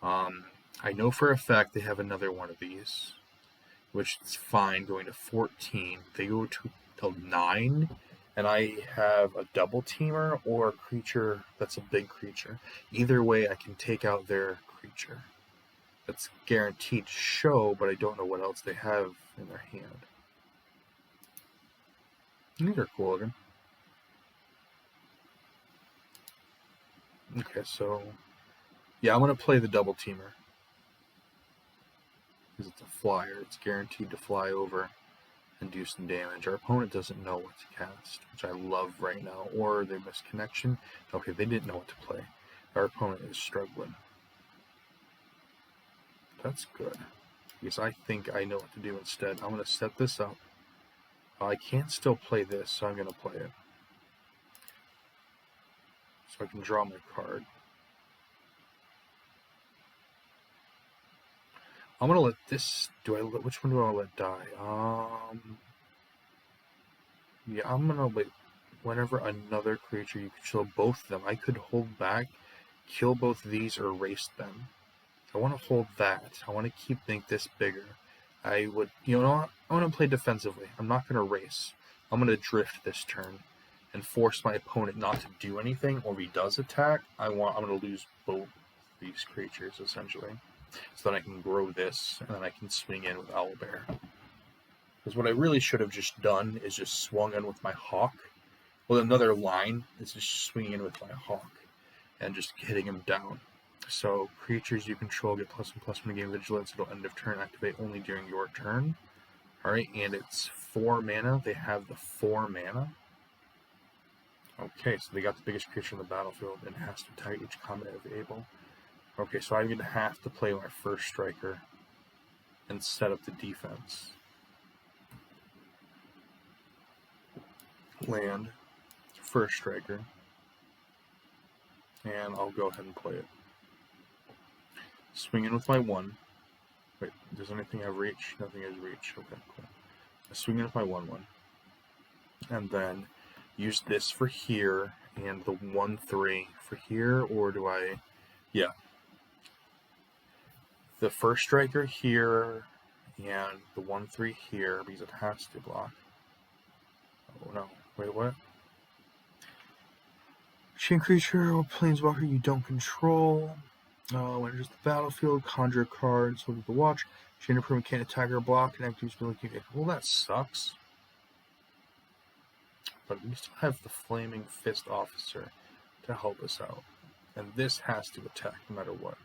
Speaker 1: I know for a fact they have another one of these, which is fine, going to 14. They go to 9, and I have a double teamer or a creature that's a big creature. Either way, I can take out their creature. That's guaranteed to show, but I don't know what else they have in their hand. These are cool looking. Okay, so yeah, I'm going to play the double teamer. Because it's a flyer, it's guaranteed to fly over and do some damage. Our opponent doesn't know what to cast, which I love right now. Or they missed connection. Okay, they didn't know what to play. Our opponent is struggling. That's good. Because I think I know what to do instead. I'm going to set this up. I can't still play this, so I'm going to play it. So I can draw my card. I'm going to let this... Which one do I want to let die? Yeah, I'm going to wait. Whenever another creature, you can kill both of them. I could hold back, kill both of these, or erase them. I want to hold that. I want to make this bigger. I would, I want to play defensively. I'm not going to race. I'm going to drift this turn and force my opponent not to do anything, or if he does attack, I'm going to lose both these creatures, essentially. So then I can grow this, and then I can swing in with Owlbear. Because what I really should have just done is just swung in with my Hawk. Well, another line is just swinging in with my Hawk and just hitting him down. So creatures you control get +1/+1 to gain vigilance until end of turn. Activate only during your turn. Alright, and it's 4 mana. They have the 4 mana. Okay, so they got the biggest creature in the battlefield and has to attack each combat if able. Okay, so I'm going to have to play my first striker and set up the defense. land, first striker, and I'll go ahead and play it. Swing in with my 1. Wait, does anything have reach? Nothing has reach. Okay, cool. I swing in with my 1/1. And then use this for here and the 1/3 for here, or do I? Yeah. The first striker here and the 1/3 here because it has to block. Oh no. Wait, what? Chain creature or planeswalker you don't control. When it enters the battlefield, conjure a card, so the watch. Chain improvement can't attack or block, and active ability. Well, that sucks. But we still have the Flaming Fist Officer to help us out. And this has to attack no matter what.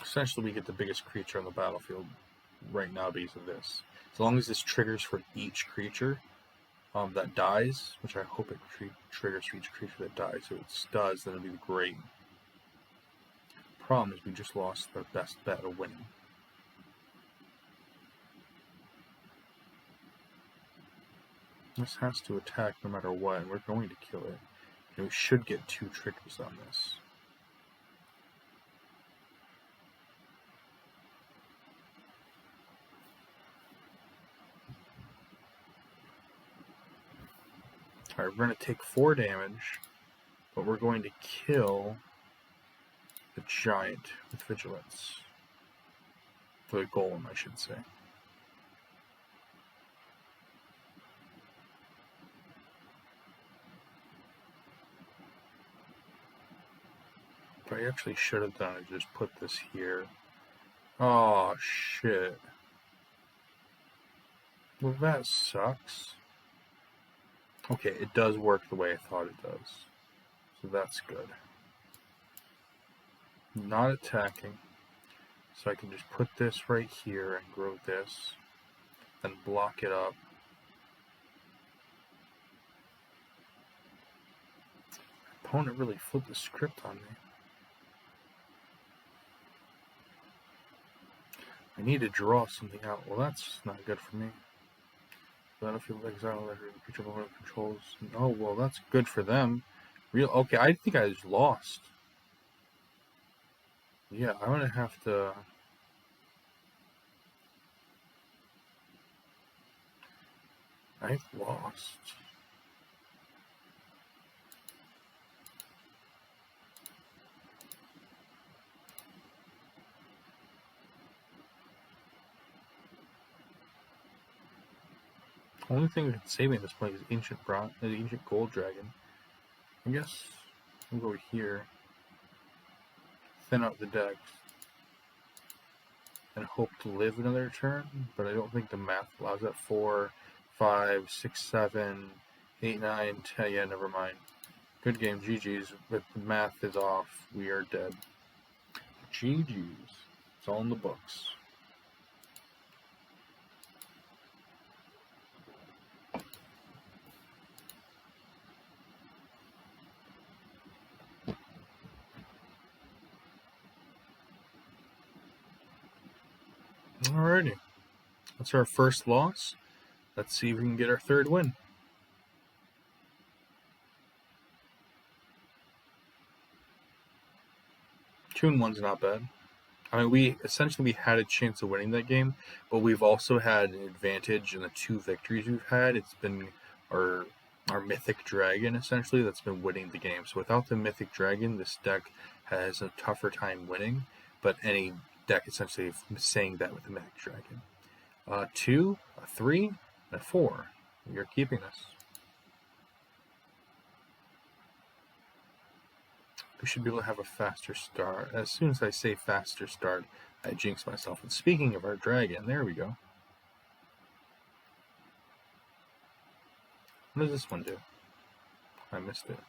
Speaker 1: Essentially, we get the biggest creature on the battlefield right now because of this. As long as this triggers for each creature that dies, which I hope it triggers for each creature that dies. So it does, then it'll be great. Problem is we just lost the best bet of winning. This has to attack no matter what, and we're going to kill it. And we should get 2 triggers on this. Alright, we're going to take 4 damage, but we're going to kill the giant with vigilance. The golem, I should say. But I actually should have done it, just put this here. Oh, shit. Well, that sucks. Okay, it does work the way I thought it does. So that's good. Not attacking. So I can just put this right here and grow this. Then block it up. Opponent really flipped the script on me. I need to draw something out. Well, that's not good for me. Battlefield exile letter creature opponent controls. Oh, well, that's good for them. Okay, I think I just lost. Yeah, I'm gonna have to. I've lost. Only thing that can save me at this point is ancient gold dragon. I guess we'll go here, thin out the decks, and hope to live another turn. But I don't think the math allows that. 4, 5, 6, 7, 8, 9, 10. Yeah, never mind. Good game, GG's. But the math is off. We are dead. GG's. It's all in the books. Alrighty. That's our first loss. Let's see if we can get our 3rd win. 2-1's not bad. I mean, we had a chance of winning that game, but we've also had an advantage in the 2 victories we've had. It's been our Mythic Dragon, essentially, that's been winning the game. So without the Mythic Dragon, this deck has a tougher time winning, but any deck essentially is saying that with the Mythic Dragon. 2, a 3, and a 4. We are keeping this. We should be able to have a faster start. As soon as I say faster start, I jinx myself. And speaking of our dragon, there we go. What does this one do? I missed it.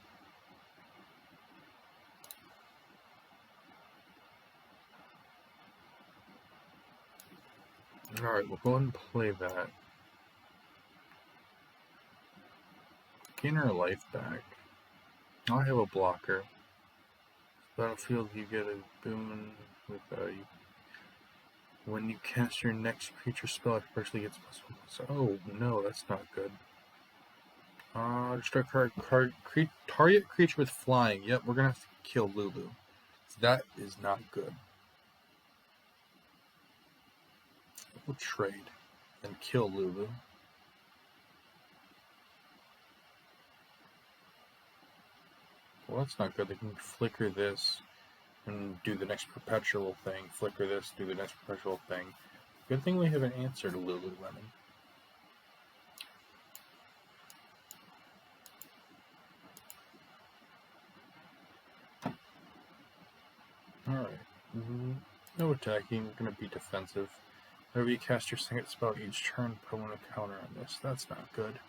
Speaker 1: Alright, we'll go ahead and play that. Gain our life back. I have a blocker. Battlefield, you get a boon with when you cast your next creature spell, it partially gets +1. Oh no, that's not good. Destroy target creature with flying. Yep, we're gonna have to kill Lulu. So that is not good. We'll trade and kill Lulu. Well, that's not good. They can flicker this and do the next perpetual thing. Flicker this, do the next perpetual thing. Good thing we have an answer to Lululemon. Alright. No attacking. We're going to be defensive. Whenever you cast your second spell each turn, put one counter on this. That's not good.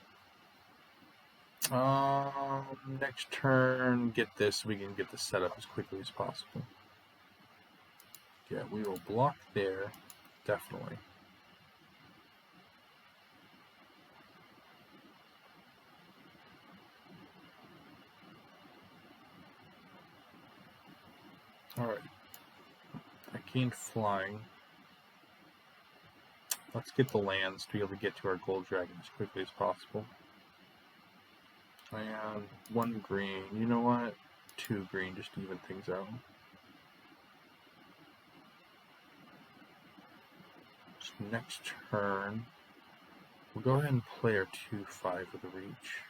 Speaker 1: Next turn, get this. We can get this set up as quickly as possible. Yeah, we will block there. Definitely. Alright. I gained flying. Let's get the lands to be able to get to our gold dragon as quickly as possible. And 1 green. You know what? 2 green just to even things out. So next turn, we'll go ahead and play our 2/5 with a reach.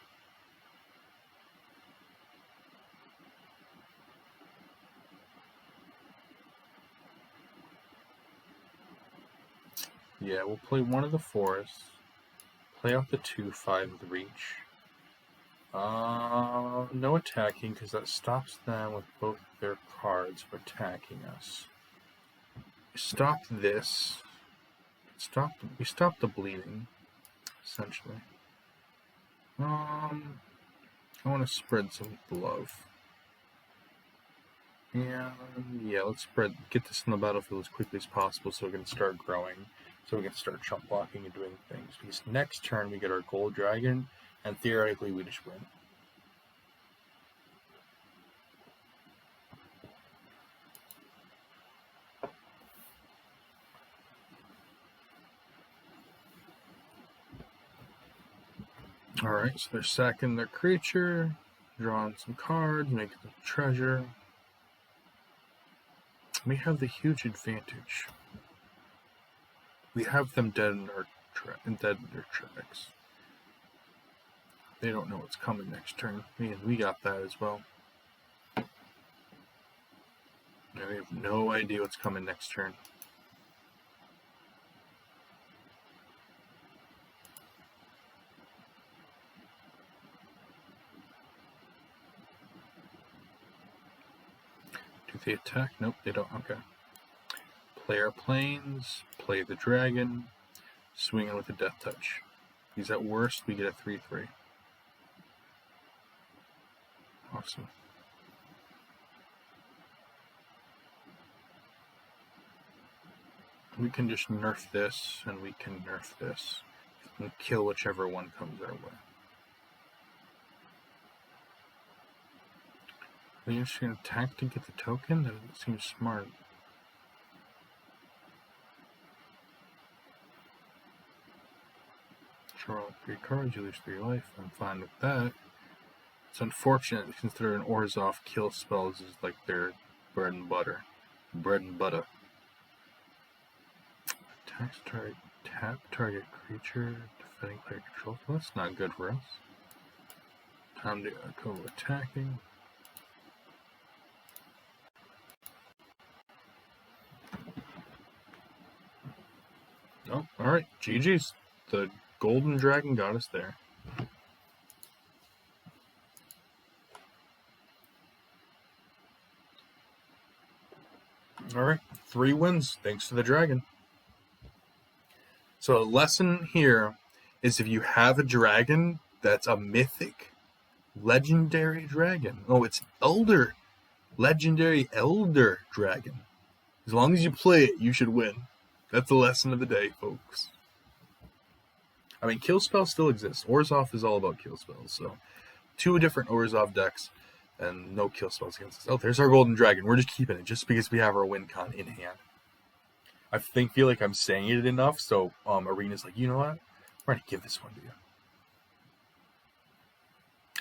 Speaker 1: Yeah, we'll play one of the forests. Play out the 2/5 with reach. No attacking, because that stops them with both their cards from attacking us. Stop this. We stop the bleeding, essentially. I want to spread some love. And yeah, let's get this in the battlefield as quickly as possible so we can start growing, so we can start chump blocking and doing things. Because next turn we get our gold dragon, and theoretically we just win. Alright, so they're sacking their creature, drawing some cards, making the treasure. We have the huge advantage. We have them dead in their tracks. They don't know what's coming next turn. We got that as well. They have no idea what's coming next turn. Do they attack? Nope, they don't. Okay. Play our planes, play the dragon, swing in with a death touch. Because at worst, we get a 3/3. Awesome. We can just nerf this, and we can nerf this, and kill whichever one comes our way. Are they just going to attack to get the token? That doesn't seem smart. Draw 3 cards, you lose 3 life. I'm fine with that. It's unfortunate considering Orzhov kill spells is like their bread and butter. Attacks target, tap target creature, defending player controls. Well, that's not good for us. Time to go attacking. Oh, alright. GG's. The golden dragon got us there. Alright. 3 wins thanks to the dragon. So a lesson here is if you have a dragon that's a mythic, legendary dragon. Oh, it's legendary elder dragon. As long as you play it, you should win. That's the lesson of the day, folks. I mean, kill spells still exist. Orzhov is all about kill spells, so 2 different Orzhov decks and no kill spells against us. Oh, there's our golden dragon. We're just keeping it just because we have our win con in hand. I feel like I'm saying it enough, so Arena's like, you know what? We're going to give this one to you.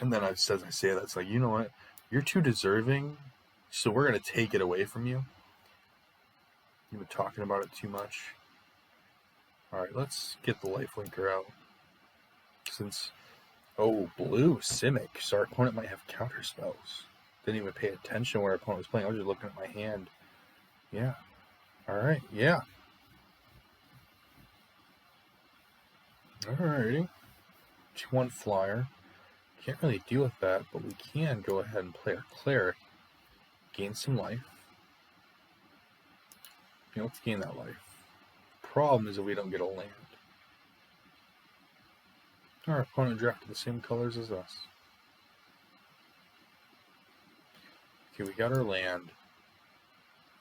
Speaker 1: And then as I say that, it's like, you know what? You're too deserving, so we're going to take it away from you. You've been talking about it too much. Alright, let's get the lifelinker out. Since, blue Simic, so our opponent might have counter spells. Didn't even pay attention where our opponent was playing. I was just looking at my hand. Yeah. Alright, yeah. Alrighty. 2/1 flyer. Can't really deal with that, but we can go ahead and play our cleric. Gain some life. Let's gain that life. Problem is that we don't get a land. Our opponent drafted the same colors as us. Okay, we got our land.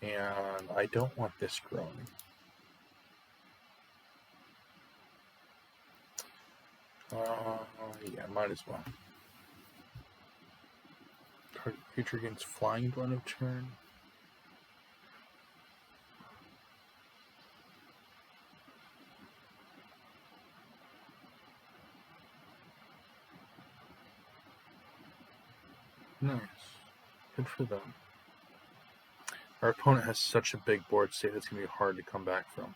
Speaker 1: And I don't want this growing. Yeah, might as well. Target creature gains flying at the end of turn. Nice. Good for them. Our opponent has such a big board state that's going to be hard to come back from.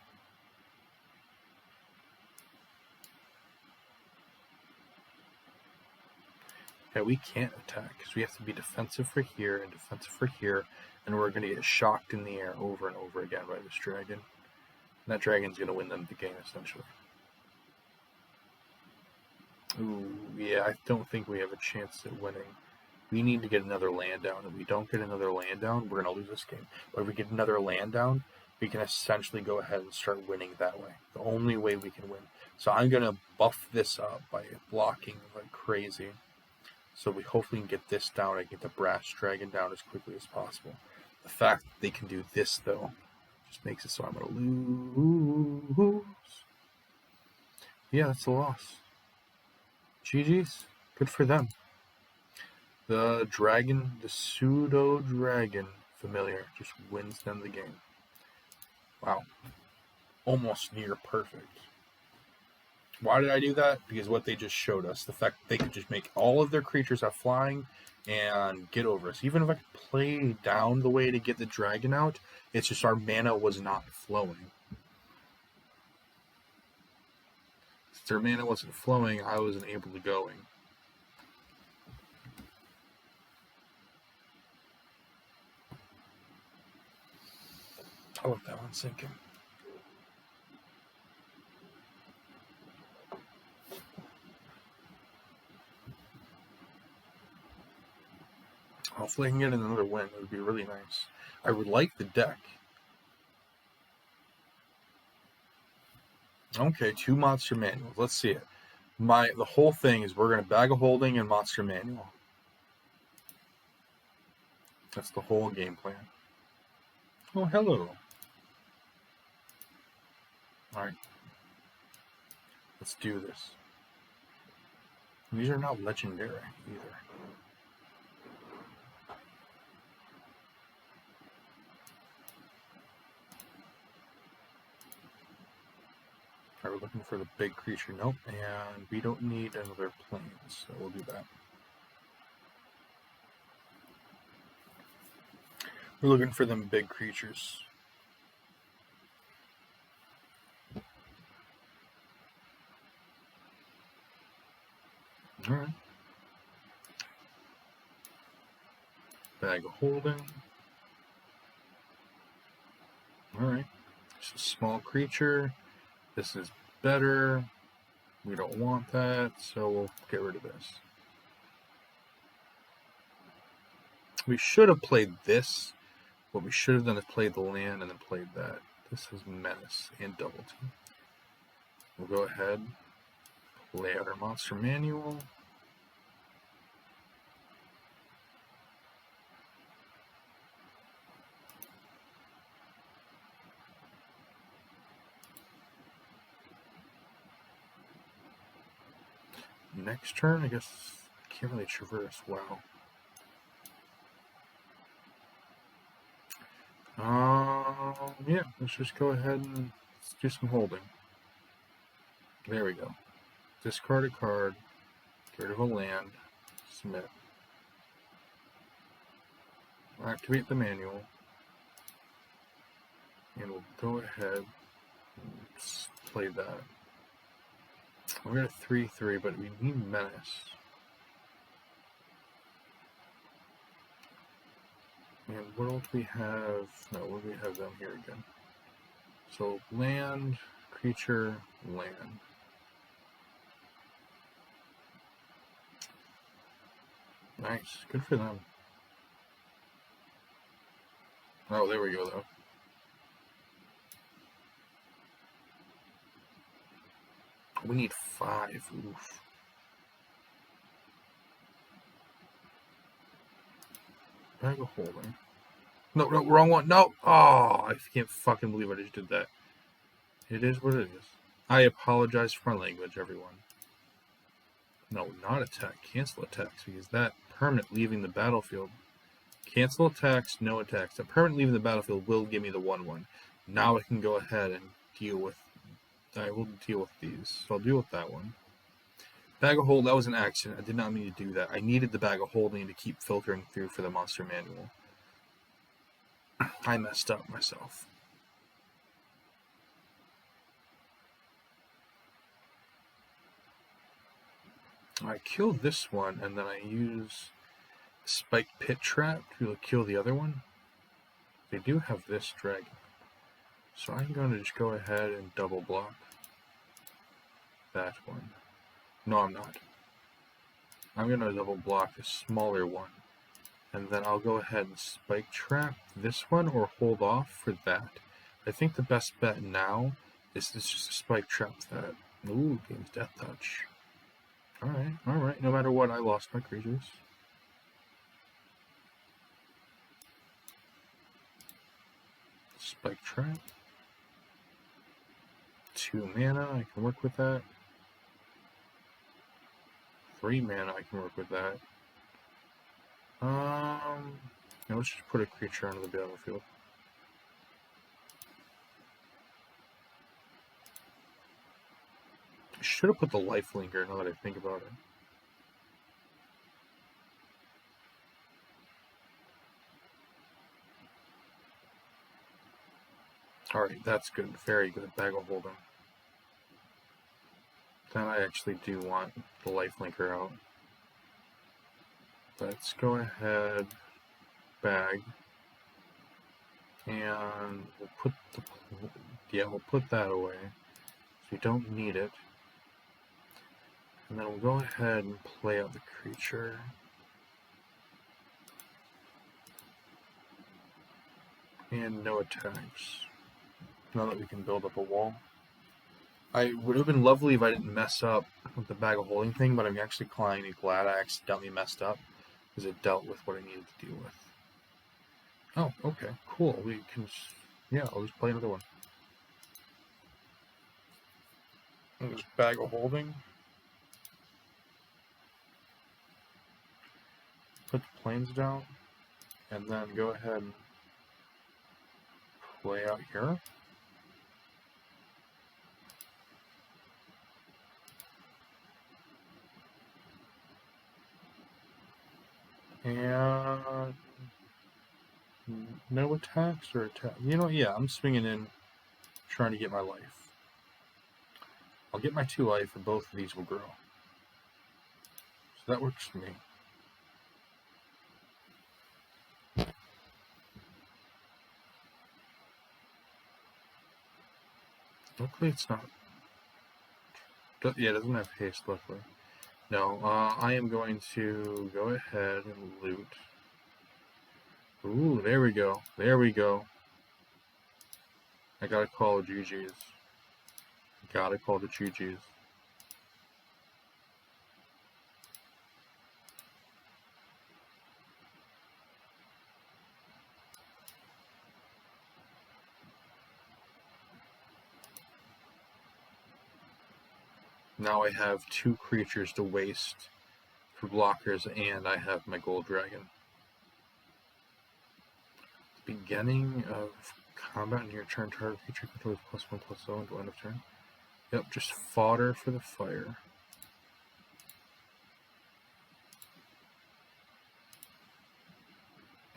Speaker 1: Okay, we can't attack because we have to be defensive for here and defensive for here, and we're going to get shocked in the air over and over again by this dragon. And that dragon's going to win them the game, essentially. Ooh, yeah, I don't think we have a chance at winning. We need to get another land down. If we don't get another land down, we're going to lose this game. But if we get another land down, we can essentially go ahead and start winning that way. The only way we can win. So I'm going to buff this up by blocking like crazy. So we hopefully can get this down and get the brass dragon down as quickly as possible. The fact that they can do this, though, just makes it so I'm going to lose. Yeah, that's a loss. GG's. Good for them. The dragon, the pseudo-dragon familiar, just wins them the game. Wow. Almost near perfect. Why did I do that? Because what they just showed us, the fact that they could just make all of their creatures have flying and get over us. Even if I could play down the way to get the dragon out, it's just our mana was not flowing. Since their mana wasn't flowing, I wasn't able to going. I'll let that one sink in. Hopefully I can get another win. It would be really nice. I would like the deck. Okay, 2 monster manuals. Let's see it. The whole thing is we're going to bag of holding and monster manual. That's the whole game plan. Oh, hello. Alright. Let's do this. These are not legendary either. Alright, we're looking for the big creature. Nope, and we don't need another plane, so we'll do that. We're looking for them big creatures. Alright. Bag of holding. Alright. It's a small creature. This is better. We don't want that, so we'll get rid of this. We should have played this. What we should have done is played the land and then played that. This is Menace and Double Team. We'll go ahead, lay out our monster manual. Next turn, I guess I can't really traverse well. Yeah, let's just go ahead and do some holding. There we go. Discard a card, get rid of a land, Submit. Activate the manual. And we'll go ahead and play that. We're at 3-3, but we need Menace. And what else do we have? No, what do we have down here again? So land, creature, land. Nice. Good for them. Oh, there we go, though. We need 5. Oof. Bag of holding. No, wrong one. No. Oh, I can't fucking believe I just did that. It is what it is. I apologize for my language, everyone. No, not attack. Cancel attacks, because that permanent leaving the battlefield. Cancel attacks, no attacks. That permanent leaving the battlefield will give me the 1/1. Now I can go ahead and deal with. I will deal with these. So I'll deal with that one. Bag of hold, that was an accident. I did not mean to do that. I needed the bag of holding to keep filtering through for the monster manual. I messed up myself. I kill this one, and then I use Spike Pit Trap to kill the other one. They do have this dragon. So I'm going to just go ahead and double block that one. No, I'm not. I'm going to double block the smaller one. And then I'll go ahead and Spike Trap this one or hold off for that. I think the best bet now is just to Spike Trap that. Ooh, gains Death Touch. Alright. No matter what, I lost my creatures. Spike Trap. 2 mana, I can work with that. 3 mana, I can work with that. Let's just put a creature onto the battlefield. I should have put the lifelinker now that I think about it. Alright, that's good. Very good. Bag of holding. Then I actually do want the lifelinker out. Let's go ahead, bag, and we'll put that away. So we don't need it. And then we'll go ahead and play out the creature. And no attacks. Now that we can build up a wall. I would have been lovely if I didn't mess up with the bag of holding thing, but I'm actually kind of glad I accidentally messed up, because it dealt with what I needed to deal with. Oh, okay, cool. We can, I'll just play another one. This bag of holding. Put the planes down, and then go ahead and play out here. And no attacks or attack. I'm swinging in, trying to get my life. I'll get my 2 life, and both of these will grow. So that works for me. Luckily, it's not. Yeah, it doesn't have haste, luckily. No, I am going to go ahead and loot. Ooh, there we go. There we go. I gotta call the GG's. Gotta call the GG's. Now I have 2 creatures to waste for blockers, and I have my gold dragon. Beginning of combat in your turn, target creature controls +1/+0 until end of turn. Yep, just fodder for the fire.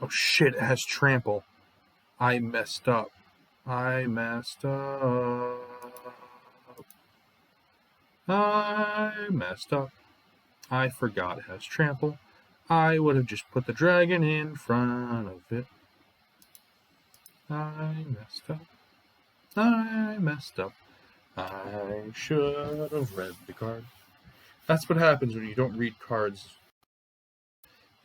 Speaker 1: Oh shit, it has trample. I messed up. I messed up. I messed up. I forgot it has trample. I would have just put the dragon in front of it. I messed up. I messed up. I should have read the card. That's what happens when you don't read cards,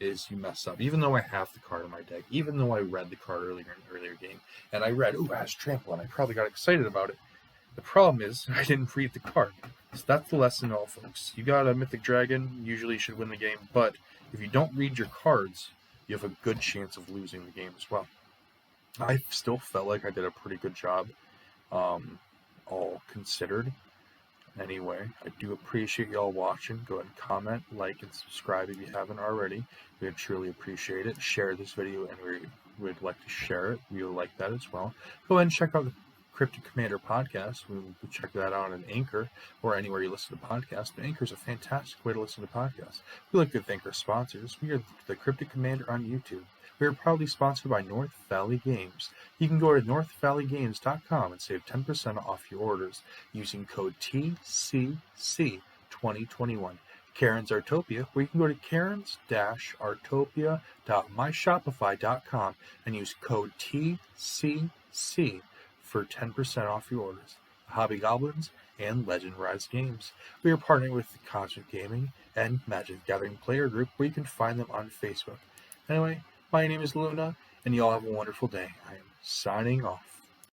Speaker 1: is you mess up. Even though I have the card in my deck, even though I read the card earlier in the earlier game, and I read, ooh, it has trample, and I probably got excited about it. The problem is, I didn't read the card. So that's the lesson, all folks. You got a Mythic Dragon, usually you should win the game, but if you don't read your cards, you have a good chance of losing the game as well. I still felt like I did a pretty good job, all considered. Anyway, I do appreciate y'all watching. Go ahead and comment, like, and subscribe if you haven't already. We would truly appreciate it. Share this video, and we would like to share it. We would like that as well. Go ahead and check out the Cryptic Commander podcast. We will check that out on Anchor or anywhere you listen to podcasts. But Anchor is a fantastic way to listen to podcasts. We like to thank our sponsors. We are the Cryptic Commander on YouTube. We are proudly sponsored by North Valley Games. You can go to northvalleygames.com and save 10% off your orders using code TCC2021. Karen's Artopia, where you can go to karens-artopia.myshopify.com and use code TCC for 10% off your orders. Hobby Goblins and Legend Rise Games. We are partnering with Cosmic Gaming and Magic the Gathering Player Group, where you can find them on Facebook. Anyway, my name is Luna, and y'all have a wonderful day. I am signing off.